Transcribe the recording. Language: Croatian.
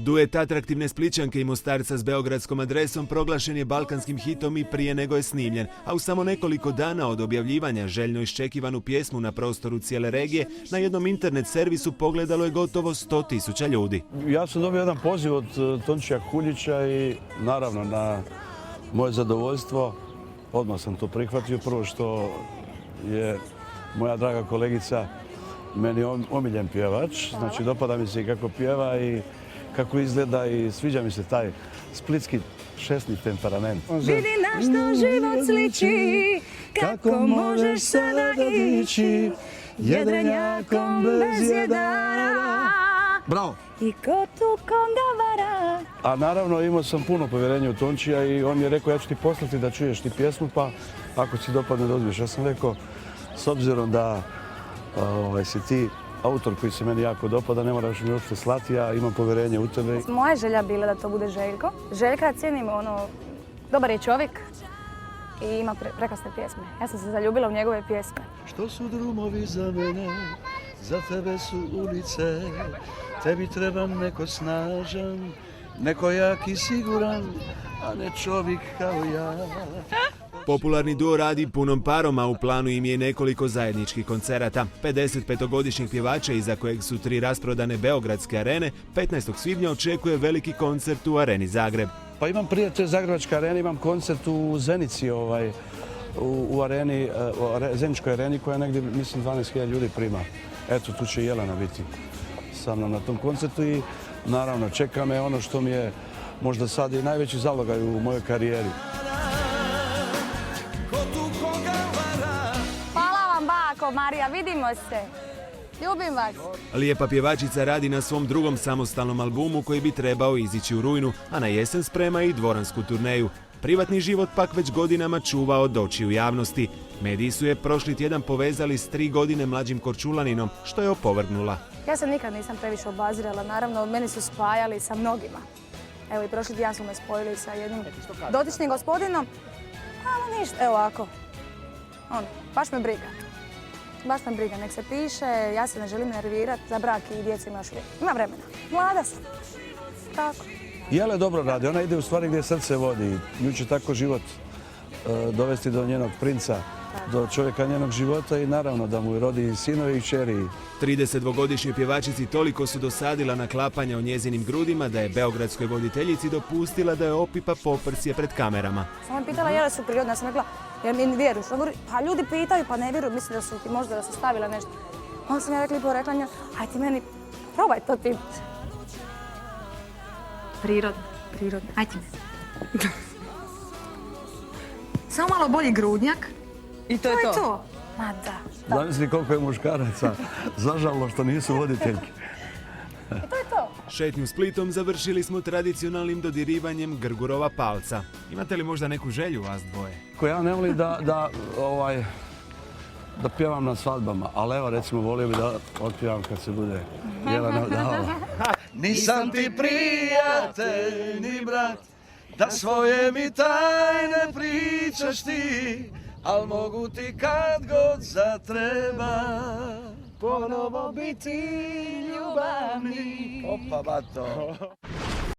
Duet atraktivne Splićanke i Mostarca s beogradskom adresom proglašen je balkanskim hitom i prije nego je snimljen, a u samo nekoliko dana od objavljivanja željno iščekivanu pjesmu na prostoru cijele regije na jednom internet servisu pogledalo je gotovo 100.000 ljudi. Ja sam dobio jedan poziv od Tončija Kuljića i naravno na moje zadovoljstvo odmah sam to prihvatio. Prvo što je moja draga kolegica meni omiljen pjevač, znači dopada mi se i kako pjeva i kako izgleda i sviđa mi se taj splitski šesni temperament. Vidi na što život sliči, kako možeš sada ići, jedrenjakom bez jedara. Bravo! I ko tu konga vara. A naravno imao sam puno povjerenja u Tončija i on mi je rekao ja ću ti poslati da čuješ ti pjesmu pa ako ti dopadne da uzmeš. Ja sam rekao s obzirom da si ti autor koji se meni jako dopada, ne moraš mi uopšte slati, ja imam povjerenje u tebe. Moja želja bila da to bude Željko. Željka cijenim, dobar je čovjek i ima prekrasne pjesme. Ja sam se zaljubila u njegove pjesme. Što su drumovi za mene, za tebe su ulice, tebi treba neko snažan, neko jak i siguran, a ne čovjek kao ja. Popularni duo radi punom parom, a u planu im je i nekoliko zajedničkih koncerata. 55-godišnjeg pjevača, iza kojeg su 3 rasprodane beogradske arene, 15. svibnja očekuje veliki koncert u Areni Zagreb. Pa imam prijatelj Zagrebačke arene, imam koncert u Zenici, u areni, Zeničkoj areni koja negdje, mislim, 12.000 ljudi prima. Eto, tu će Jelena biti sa mnom na tom koncertu i naravno čeka me ono što mi je možda sad i najveći zalogaj u mojoj karijeri. Marija, vidimo se. Ljubim vas. Lijepa pjevačica radi na svom drugom samostalnom albumu koji bi trebao izići u rujnu, a na jesen sprema i dvoransku turneju. Privatni život pak već godinama čuva od očiju javnosti. Mediji su je prošli tjedan povezali s 3 godine mlađim Korčulaninom, što je opovrgnula. Ja se nikad nisam previše obazirala, naravno meni su spajali sa mnogima. Evo i prošli tjedan su me spojili sa jednim dotičnim gospodinom. Ali ništa, evo ovako. Baš me briga. Baš me briga, nek se piše, ja se ne želim nervirati, za brak i djecu ima još uvijek. Ima vremena, mlada sam. Tako. Jele dobro radi, ona ide u stvari gdje srce vodi. Nju će tako život dovesti do njenog princa, do čovjeka njenog života i naravno da mu rodi sinovi i kćeri. 32-godišnjoj pjevačici toliko su dosadila naklapanja o njezinim grudima da je beogradskoj voditeljici dopustila da je opipa poprsje pred kamerama. Sam me pitala je li su prirodne, ja sam rekla, jer mi ne vjeruš. Pa ljudi pitaju pa ne vjeruju, mislim da su ti možda da su stavila nešto. Onda sam ja rekla nja, aj ti meni, probaj to ti. Prirodno, aj ti meni. Samo malo bolji grudnjak. I to je to. Ma da. Zamisli koliko je muškaraca zažalo što nisu voditeljki. I to je to. Šetnju Splitom završili smo tradicionalnim dodirivanjem Grgurova palca. Imate li možda neku želju vas dvoje? Ja ne volim da pjevam na svadbama, ali evo recimo volio bi da otpjevam kad se bude Jelena odavala. Nisam ti prijatelj ni brat, da svoje mi tajne pričaš ti, al mogu ti kad god zatreba ponovo biti ljubavni. Opa, bato.